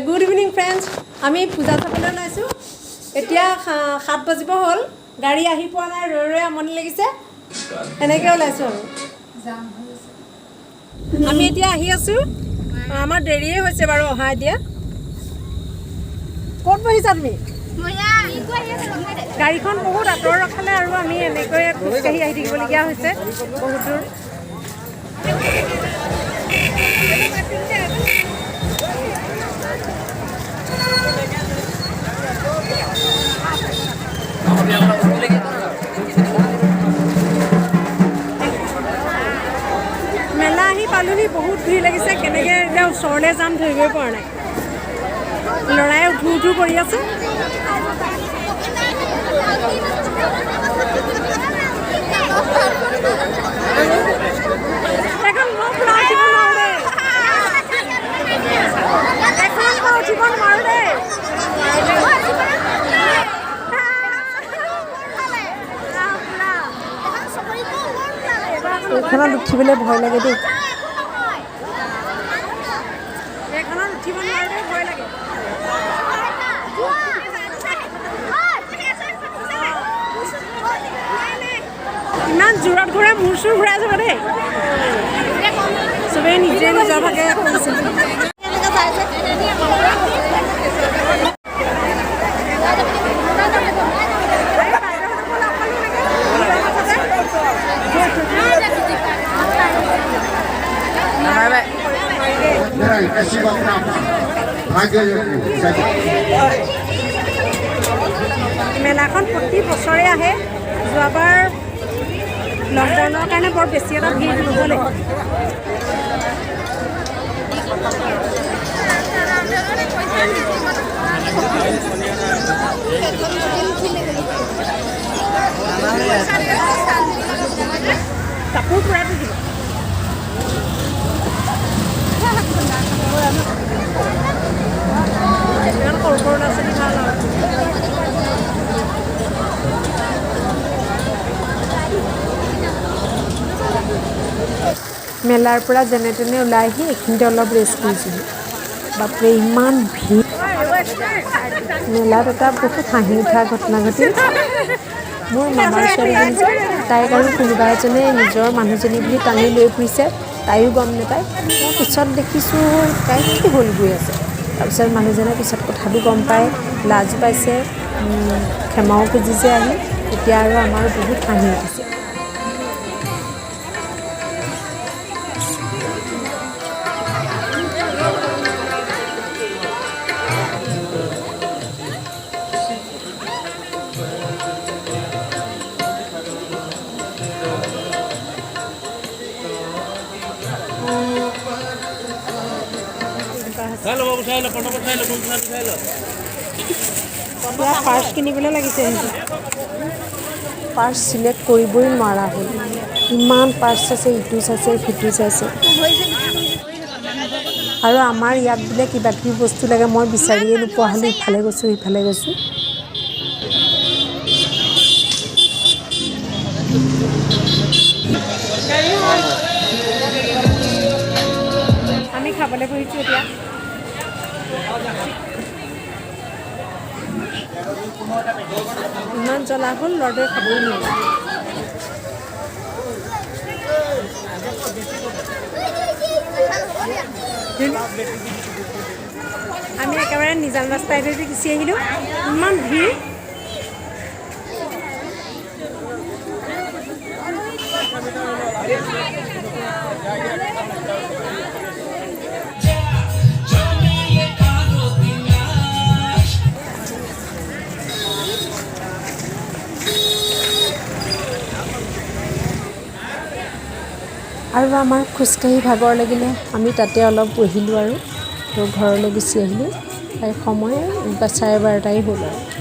Good evening friends, আমি পূজা চাবলৈ ওলাইছোঁ। এতিয়া 7 বাজিব হ'ল, গাড়ী আহি পোৱা নাই, ৰৈ ৰৈ আমনি লাগিছে, এনেকৈ ওলাইছোঁ আৰু। আমি এতিয়া আহি আছোঁ, আমাৰ দেৰিয়ে হৈছে বাৰু অহা। এতিয়া ক'ত বহিছা তুমি? গাড়ীখন বহুত আঁতৰ ৰখালে আৰু আমি এনেকৈ খোজকাঢ়ি আহি থাকিবলগীয়া হৈছে বহুত দূৰ। মেলা আহি পালোহি, বহুত ভিৰ লাগিছে। কেনেকৈ এতিয়া ওচৰলৈ যাম ধৰিবই পৰা নাই। ল'ৰাই উঠো উঠো কৰি আছে। এখন মই ফুৰা উঠিব নোৱাৰোঁ দেই, এখন মই উঠিব নোৱাৰোঁ দেই। এইখনত উঠিবলৈ ভয় লাগে দেই, এইখনত উঠিব নোৱাৰোঁ দেই, ভয় লাগে। ইমান জোৰত ঘূৰাই মূৰ চুৰ ঘূৰাই যাব দেই। চবেই নিজে নিজৰ ভাগে কৰিছে। মেলাখন প্ৰতি বছৰে আহে। যোৱাবাৰ লকডাউনৰ কাৰণে বৰ বেছি এটা ভিৰ নহ'লে। কাপোৰ পূৰাই থাকিব। ইমান সৰু সৰু ল'ৰা ছোৱালী ভাল আৰু। মেলাৰ পৰা যেনে তেনে ওলাই আহি এইখিনিতে অলপ ৰেষ্ট কৰিছিলোঁ। বাপৰে ইমান ভিৰ। মেলাত এটা বহুত হাঁহি উঠা ঘটনা ঘটিল। মোৰ মামাৰ ছোৱালীজনী যে, তাইক আৰু কোনোবা এজনে নিজৰ মানুহজনী বুলি টানি লৈ ফুৰিছে, তাইও গম নাপায়। মই পিছত দেখিছোঁ তাই কি হ'ল গৈ আছে। তাৰপিছত মানুহজনে পিছত কথাটো গম পাই লাজ পাইছে, ক্ষমাও খুজিছে আহি। এতিয়া আৰু আমাৰ বহুত হাঁহি উঠিছে। পাৰ্চ কিনিবলৈ লাগিছে, পাৰ্চ চিলেক্ট কৰিবই নোৱাৰা হ'ল। ইমান পাৰ্চ আছে, ইটো চাইছে সিটো চাইছে। আৰু আমাৰ ইয়াত বোলে কিবা কিবি বস্তু লাগে, মই বিচাৰিয়ে নোপোৱা হ'লোঁ। ইফালে গৈছোঁ সিফালে গৈছোঁ। আমি খাবলৈ বহিছোঁ এতিয়া। ইমান জ্বলা হ'ল, ল'ৰাটোৱে খাবই নোৱাৰে। আমি একেবাৰে নিজান ৰাস্তাইদি গুচি আহিলোঁ, ইমান ভিৰ। আৰু আমাৰ খোজকাঢ়ি ভাগৰ লাগিলে, আমি তাতে অলপ বহিলোঁ আৰু তো ঘৰলৈ গুচি আহিলোঁ। সময় 12:30 হ'ল আৰু।